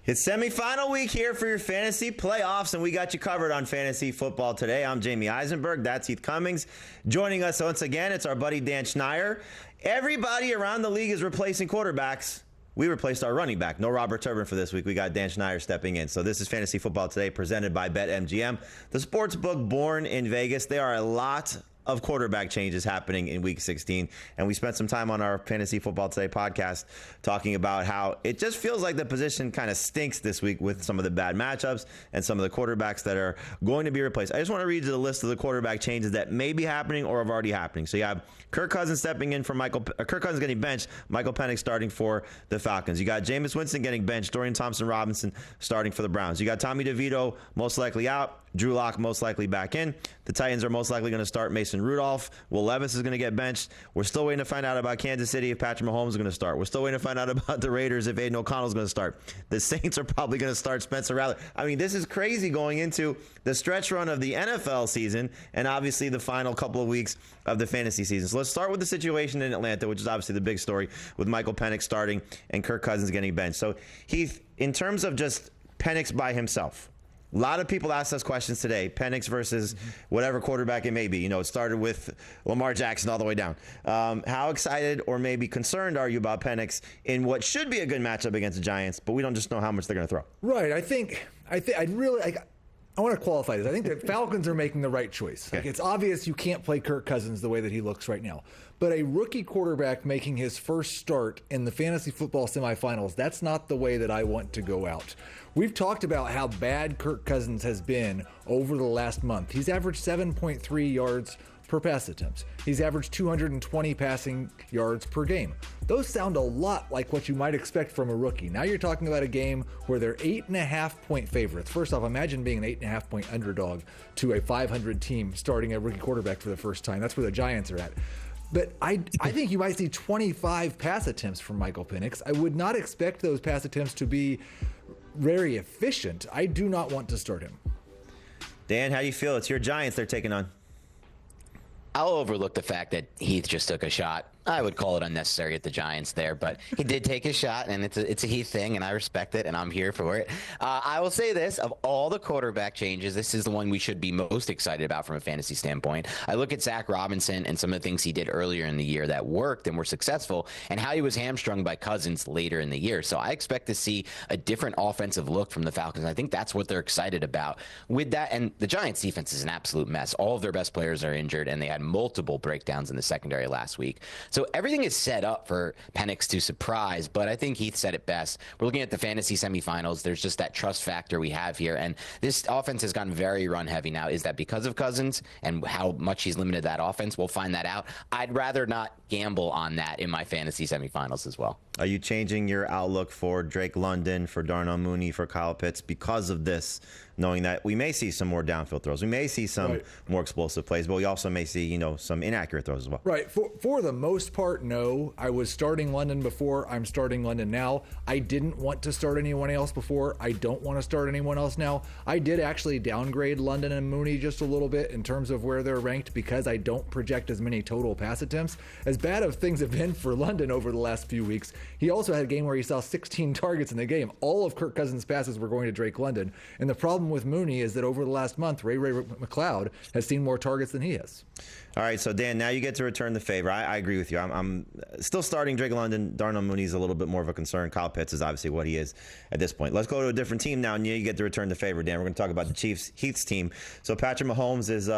It's semifinal week here for your fantasy playoffs, and we got you covered on fantasy football today. I'm Jamie Eisenberg. That's Heath Cummings. Joining us once again, it's our buddy Dan Schneier. Everybody around the league is replacing quarterbacks. We replaced our running back. No Robert Turbin for this week. We got Dan Schneier stepping in. So this is Fantasy Football Today, presented by BetMGM, the sports book born in Vegas. There are a lot of quarterback changes happening in Week 16. And we spent some time on our Fantasy Football Today podcast talking about how it just feels like the position kind of stinks this week with some of the bad matchups and some of the quarterbacks that are going to be replaced. I just want to read you the list of the quarterback changes that may be happening or have already happening. So you have Kirk Cousins stepping in for Kirk Cousins getting benched, Michael Penix starting for the Falcons. You got Jameis Winston getting benched, Dorian Thompson-Robinson starting for the Browns. You got Tommy DeVito most likely out, Drew Lock most likely back in. The Titans are most likely going to start Mason Rudolph. Levis is going to get benched. We're still waiting to find out about Kansas City if Patrick Mahomes is going to start. We're still waiting to find out about the Raiders if Aidan O'Connell is going to start. The Saints are probably going to start Spencer Rattler. I mean, this is crazy going into the stretch run of the NFL season and obviously the final couple of weeks of the fantasy season. So let's start with the situation in Atlanta, which is obviously the big story with Michael Penix starting and Kirk Cousins getting benched. So Heath, in terms of just Penix by himself, a lot of people asked us questions today, Penix versus whatever quarterback it may be. You know, it started with Lamar Jackson all the way down. How excited or maybe concerned are you about Penix in what should be a good matchup against the Giants, but we don't just know how much they're going to throw? Right. I want to qualify this. I think the Falcons are making the right choice. Okay. Like, it's obvious you can't play Kirk Cousins the way that he looks right now. But a rookie quarterback making his first start in the fantasy football semifinals, that's not the way that I want to go out. We've talked about how bad Kirk Cousins has been over the last month. He's averaged 7.3 yards per pass attempt. He's averaged 220 passing yards per game. Those sound a lot like what you might expect from a rookie. Now you're talking about a game where they're 8.5-point favorites. First off, imagine being an 8.5-point underdog to a 500 team starting a rookie quarterback for the first time. That's where the Giants are at. But I think you might see 25 pass attempts from Michael Penix. I would not expect those pass attempts to be very efficient. I do not want to start him. Dan, how do you feel? It's your Giants they're taking on. I'll overlook the fact that Heath just took a shot. I would call it unnecessary at the Giants there, but he did take a shot, and it's a Heath thing, and I respect it, and I'm here for it. I will say this, of all the quarterback changes, this is the one we should be most excited about from a fantasy standpoint. I look at Zach Robinson and some of the things he did earlier in the year that worked and were successful, and how he was hamstrung by Cousins later in the year. So I expect to see a different offensive look from the Falcons. I think that's what they're excited about with that. And the Giants defense is an absolute mess. All of their best players are injured, and they had multiple breakdowns in the secondary last week. So everything is set up for Penix to surprise, but I think Heath said it best. We're looking at the fantasy semifinals. There's just that trust factor we have here, and this offense has gotten very run-heavy now. Is that because of Cousins and how much he's limited that offense? We'll find that out. I'd rather not gamble on that in my fantasy semifinals as well. Are you changing your outlook for Drake London, for Darnell Mooney, for Kyle Pitts because of this, knowing that we may see some more downfield throws? We may see some more explosive plays, but we also may see, some inaccurate throws as well. Right. For the most part, no. I was starting London before. I'm starting London now. I didn't want to start anyone else before. I don't want to start anyone else now. I did actually downgrade London and Mooney just a little bit in terms of where they're ranked because I don't project as many total pass attempts. As bad as things have been for London over the last few weeks, he also had a game where he saw 16 targets in the game. All of Kirk Cousins' passes were going to Drake London. And the problem with Mooney is that over the last month, Ray McLeod has seen more targets than he has. All right, so Dan, now you get to return the favor. I agree with you. I'm still starting Drake London. Darnell Mooney's a little bit more of a concern. Kyle Pitts is obviously what he is at this point. Let's go to a different team now, and you get to return the favor, Dan. We're going to talk about the Chiefs, Heath's team. So Patrick Mahomes is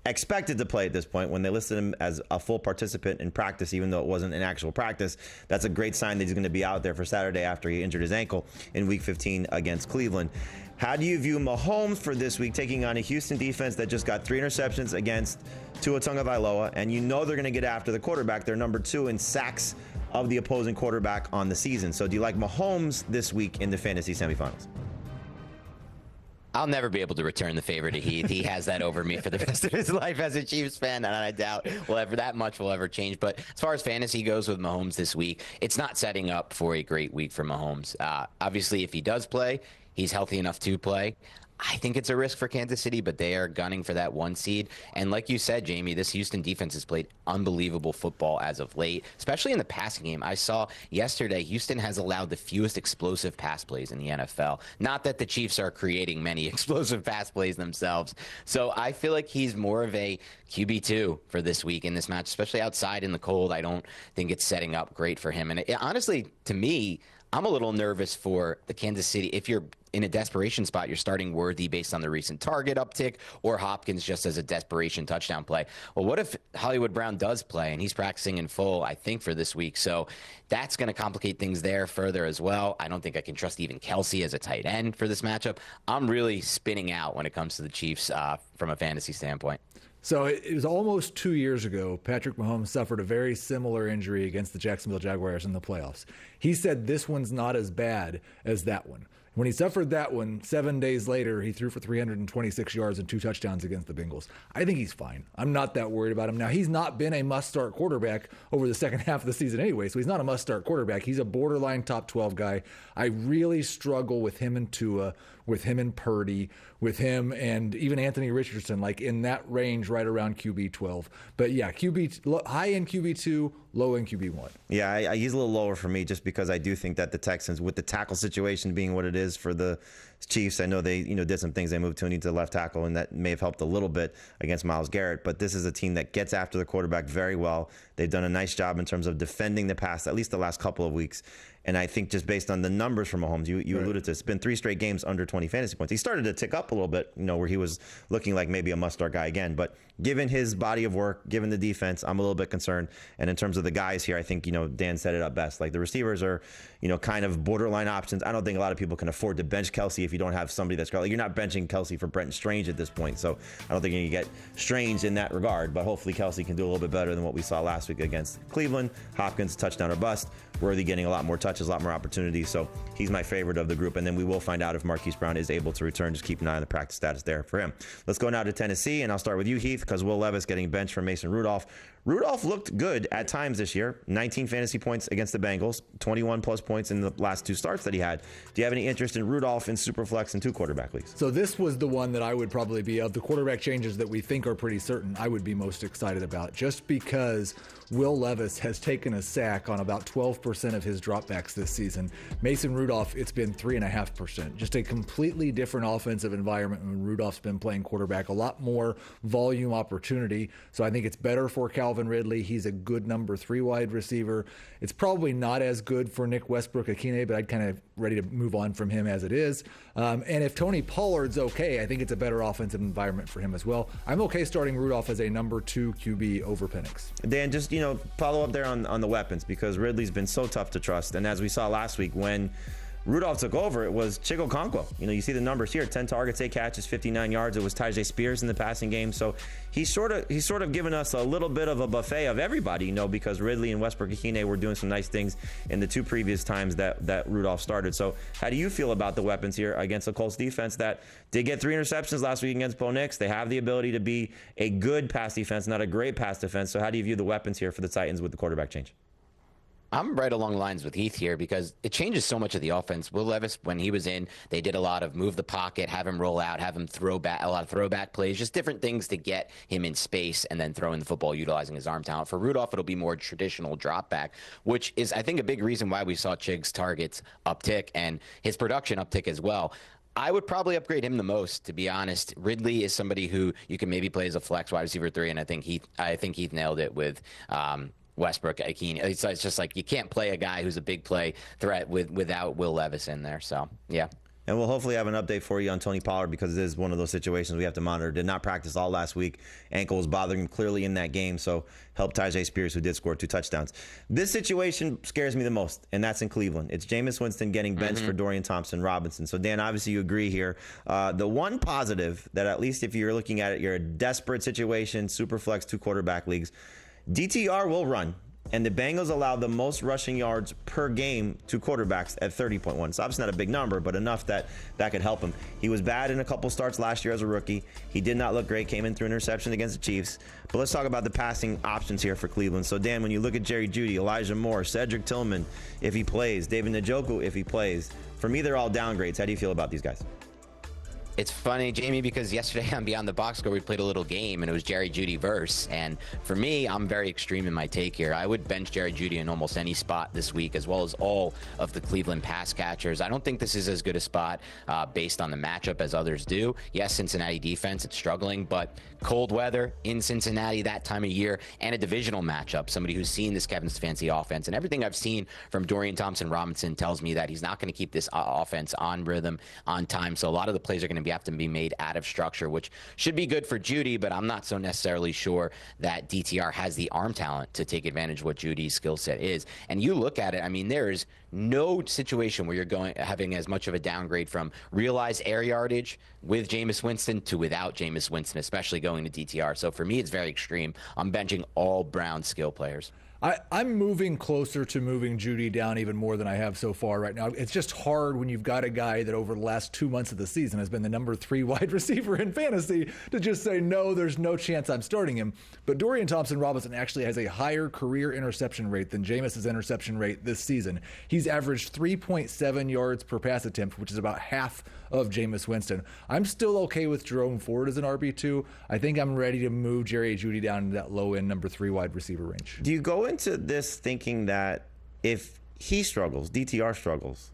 expected to play at this point. When they listed him as a full participant in practice, even though it wasn't an actual practice, that's a great sign that he's going to be out there for Saturday after he injured his ankle in Week 15 against Cleveland. How do you view Mahomes for this week, taking on a Houston defense that just got 3 interceptions against Tua Tagovailoa, and you know they're going to get after the quarterback? They're number 2 in sacks of the opposing quarterback on the season. So do you like Mahomes this week in the fantasy semifinals? I'll never be able to return the favor to Heath. He has that over me for the rest of his life as a Chiefs fan, and I doubt that much will ever change. But as far as fantasy goes with Mahomes this week, it's not setting up for a great week for Mahomes. Obviously, if he does play, he's healthy enough to play. I think it's a risk for Kansas City, but they are gunning for that 1 seed. And like you said, Jamie, this Houston defense has played unbelievable football as of late, especially in the passing game. I saw yesterday Houston has allowed the fewest explosive pass plays in the NFL. Not that the Chiefs are creating many explosive pass plays themselves. So I feel like he's more of a QB2 for this week in this match, especially outside in the cold. I don't think it's setting up great for him. And honestly, to me, I'm a little nervous for the Kansas City. If you're in a desperation spot, you're starting Worthy based on the recent target uptick, or Hopkins just as a desperation touchdown play. Well, what if Hollywood Brown does play and he's practicing in full, I think, for this week? So that's going to complicate things there further as well. I don't think I can trust even Kelsey as a tight end for this matchup. I'm really spinning out when it comes to the Chiefs from a fantasy standpoint. So it was almost 2 years ago, Patrick Mahomes suffered a very similar injury against the Jacksonville Jaguars in the playoffs. He said this one's not as bad as that one. When he suffered that one, 7 days later, he threw for 326 yards and 2 touchdowns against the Bengals. I think he's fine. I'm not that worried about him. Now, he's not been a must-start quarterback over the second half of the season anyway, so he's not a must-start quarterback. He's a borderline top 12 guy. I really struggle with him and Tua, with him and Purdy, with him and even Anthony Richardson, like in that range right around QB 12. But yeah, high in QB 2, low in QB 1. Yeah, he's a little lower for me just because I do think that the Texans, with the tackle situation being what it is for the Chiefs, I know they did some things. They moved Tooney to left tackle, and that may have helped a little bit against Myles Garrett. But this is a team that gets after the quarterback very well. They've done a nice job in terms of defending the pass, at least the last couple of weeks. And I think just based on the numbers from Mahomes, you Right. alluded to, it's been 3 straight games under 20 fantasy points. He started to tick up a little bit, where he was looking like maybe a must-start guy again. But given his body of work, given the defense, I'm a little bit concerned. And in terms of the guys here, I think, Dan said it up best. Like the receivers are, kind of borderline options. I don't think a lot of people can afford to bench Kelsey if you don't have somebody that's like, you're not benching Kelsey for Brenton Strange at this point. So I don't think you can get Strange in that regard. But hopefully Kelsey can do a little bit better than what we saw last week against Cleveland. Hopkins, touchdown or bust. Worthy getting a lot more touches, a lot more opportunities. So he's my favorite of the group. And then we will find out if Marquise Brown is able to return. Just keep an eye on the practice status there for him. Let's go now to Tennessee, and I'll start with you, Heath, because Will Levis getting benched for Mason Rudolph. Rudolph looked good at times this year. 19 fantasy points against the Bengals, 21 plus points in the last 2 starts that he had. Do you have any interest in Rudolph in Superflex and 2 quarterback leagues? So this was the one that I would probably be, of the quarterback changes that we think are pretty certain, I would be most excited about, just because Will Levis has taken a sack on about 12% of his dropbacks this season. Mason Rudolph, it's been 3.5%. Just a completely different offensive environment when Rudolph's been playing quarterback. A lot more volume opportunity. So I think it's better for Calvin Ridley. He's a good number 3 wide receiver. It's probably not as good for Nick Westbrook-Akine, but I'd kind of ready to move on from him as it is. And if Tony Pollard's okay, I think it's a better offensive environment for him as well. I'm okay starting Rudolph as a number 2 QB over Penix. Dan, just, follow up there on the weapons, because Ridley's been so tough to trust. And as we saw last week, when Rudolph took over, it was Chigokonkwo. You see the numbers here: 10 targets, 8 catches, 59 yards. It was Tyjae Spears in the passing game. So he's sort of given us a little bit of a buffet of everybody, because Ridley and Westbrook-Akine were doing some nice things in the 2 previous times that Rudolph started. So how do you feel about the weapons here against the Colts defense that did get 3 interceptions last week against Bo Nix? They have the ability to be a good pass defense, not a great pass defense. So how do you view the weapons here for the Titans with the quarterback change? I'm right along the lines with Heath here because it changes so much of the offense. Will Levis, when he was in, they did a lot of move the pocket, have him roll out, have him throw back, a lot of throwback plays, just different things to get him in space and then throwing the football, utilizing his arm talent. For Rudolph, it'll be more traditional drop back, which is, I think, a big reason why we saw Chig's targets uptick and his production uptick as well. I would probably upgrade him the most, to be honest. Ridley is somebody who you can maybe play as a flex wide receiver 3, and I think Heath nailed it with Westbrook-Akine. It's just like you can't play a guy who's a big play threat without Will Levis in there. So, yeah. And we'll hopefully have an update for you on Tony Pollard, because it is one of those situations we have to monitor. Did not practice all last week. Ankle was bothering him clearly in that game, so helped Tyjae Spears, who did score 2 touchdowns. This situation scares me the most, and that's in Cleveland. It's Jameis Winston getting benched for Dorian Thompson-Robinson. So, Dan, obviously you agree here. The one positive that, at least if you're looking at it, you're a desperate situation, super flex, 2 quarterback leagues, DTR will run, and the Bengals allow the most rushing yards per game to quarterbacks at 30.1. So obviously not a big number, but enough that could help him. He was bad in a couple starts last year as a rookie. He did not look great, came in through interception against the Chiefs. But let's talk about the passing options here for Cleveland. So, Dan, when you look at Jerry Jeudy, Elijah Moore, Cedric Tillman, if he plays, David Njoku, if he plays, for me, they're all downgrades. How do you feel about these guys? It's funny, Jamie, because yesterday on Beyond the Box Score, we played a little game, and it was Jerry Jeudy verse. And for me, I'm very extreme in my take here. I would bench Jerry Jeudy in almost any spot this week, as well as all of the Cleveland pass catchers. I don't think this is as good a spot based on the matchup as others do. Yes, Cincinnati defense, it's struggling, but cold weather in Cincinnati that time of year and a divisional matchup, somebody who's seen this Kevin Stefanski offense. And everything I've seen from Dorian Thompson-Robinson tells me that he's not going to keep this offense on rhythm, on time. So a lot of the plays are going to have to be made out of structure, which should be good for Jeudy, but I'm not so necessarily sure that DTR has the arm talent to take advantage of what Judy's skill set is. And you look at it, I mean, there is no situation where you're having as much of a downgrade from realized air yardage with Jameis Winston to without Jameis Winston, especially going to DTR. So for me, it's very extreme. I'm benching all Brown skill players. I'm moving closer to moving Jeudy down even more than I have so far right now. It's just hard when you've got a guy that over the last 2 months of the season has been the number 3 wide receiver in fantasy to just say, no, there's no chance I'm starting him. But Dorian Thompson-Robinson actually has a higher career interception rate than Jameis's interception rate this season. He's averaged 3.7 yards per pass attempt, which is about half of Jameis Winston. I'm still okay with Jerome Ford as an RB2. I think I'm ready to move Jerry Jeudy down into that low-end number 3 wide receiver range. Do you go into this thinking that if he struggles, DTR struggles,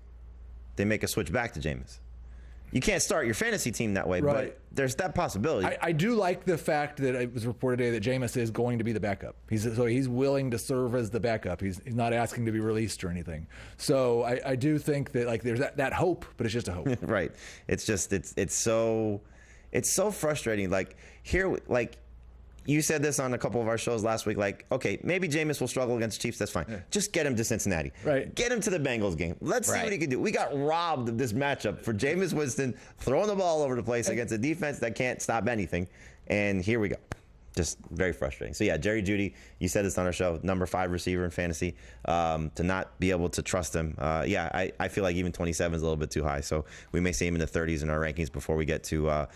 they make a switch back to Jameis? You can't start your fantasy team that way, right, but there's that possibility. I do like the fact that it was reported today that Jameis is going to be the backup. He's willing to serve as the backup. He's not asking to be released or anything. So I do think that like there's that hope, but it's just a hope. Right. It's just it's so frustrating. Like here, like you said this on a couple of our shows last week, like, okay, maybe Jameis will struggle against the Chiefs. That's fine. Yeah. Just get him to Cincinnati. Right. Get him to the Bengals game. Let's see what he can do. We got robbed of this matchup for Jameis Winston throwing the ball over the place against a defense that can't stop anything. And here we go. Just very frustrating. So, yeah, Jerry Jeudy, you said this on our show, number 5 receiver in fantasy. To not be able to trust him, I feel like even 27 is a little bit too high. So we may see him in the 30s in our rankings before we get to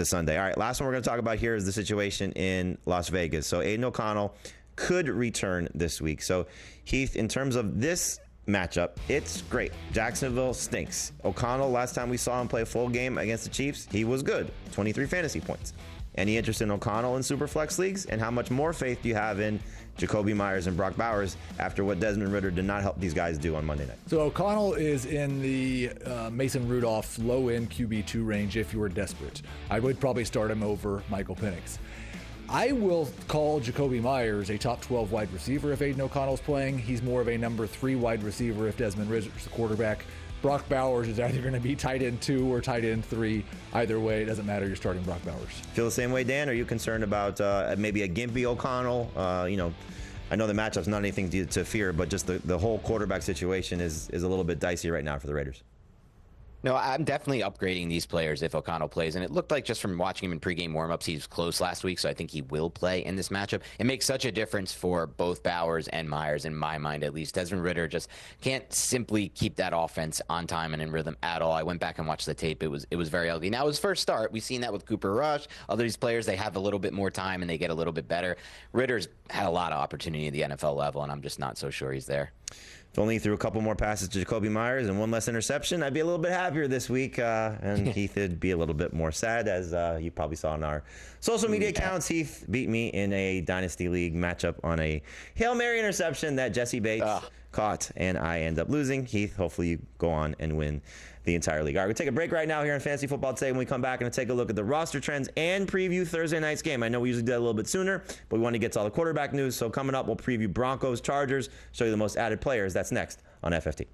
Sunday. All right, last one we're going to talk about here is the situation in Las Vegas. So Aidan O'Connell could return this week. So, Heath, in terms of this matchup, it's great. Jacksonville stinks. O'Connell, last time we saw him play a full game against the Chiefs, he was good. 23 fantasy points. Any interest in O'Connell in Superflex leagues? And how much more faith do you have in Jacoby Myers and Brock Bowers after what Desmond Ridder did not help these guys do on Monday night? So O'Connell is in the Mason Rudolph low-end QB2 range if you were desperate. I would probably start him over Michael Penix. I will call Jacoby Myers a top 12 wide receiver if Aidan O'Connell's playing. He's more of a number 3 wide receiver if Desmond Ridder's the quarterback. Brock Bowers is either going to be tight end 2 or tight end 3. Either way, it doesn't matter. You're starting Brock Bowers. Feel the same way, Dan? Are you concerned about maybe a gimpy O'Connell? I know the matchup's not anything to fear, but just the whole quarterback situation is a little bit dicey right now for the Raiders. No, I'm definitely upgrading these players if O'Connell plays. And it looked like just from watching him in pregame warmups, he was close last week. So I think he will play in this matchup. It makes such a difference for both Bowers and Myers, in my mind at least. Desmond Ridder just can't simply keep that offense on time and in rhythm at all. I went back and watched the tape. It was very ugly. Now, his first start, we've seen that with Cooper Rush. Other these players, they have a little bit more time and they get a little bit better. Ridder's had a lot of opportunity at the NFL level, and I'm just not so sure he's there. If only he threw a couple more passes to Jacoby Myers and one less interception, I'd be a little bit happier this week. And Heath would be a little bit more sad, as you probably saw in our social media accounts. Heath beat me in a Dynasty League matchup on a Hail Mary interception that Jesse Bates caught, and I end up losing. Heath, hopefully you go on and win the entire league. All right, we'll take a break right now here on Fantasy Football Today. When we come back, and take a look at the roster trends and preview Thursday night's game. I know we usually do that a little bit sooner, but we want to get to all the quarterback news. So coming up, we'll preview Broncos, Chargers, show you the most added players. That's next on FFT.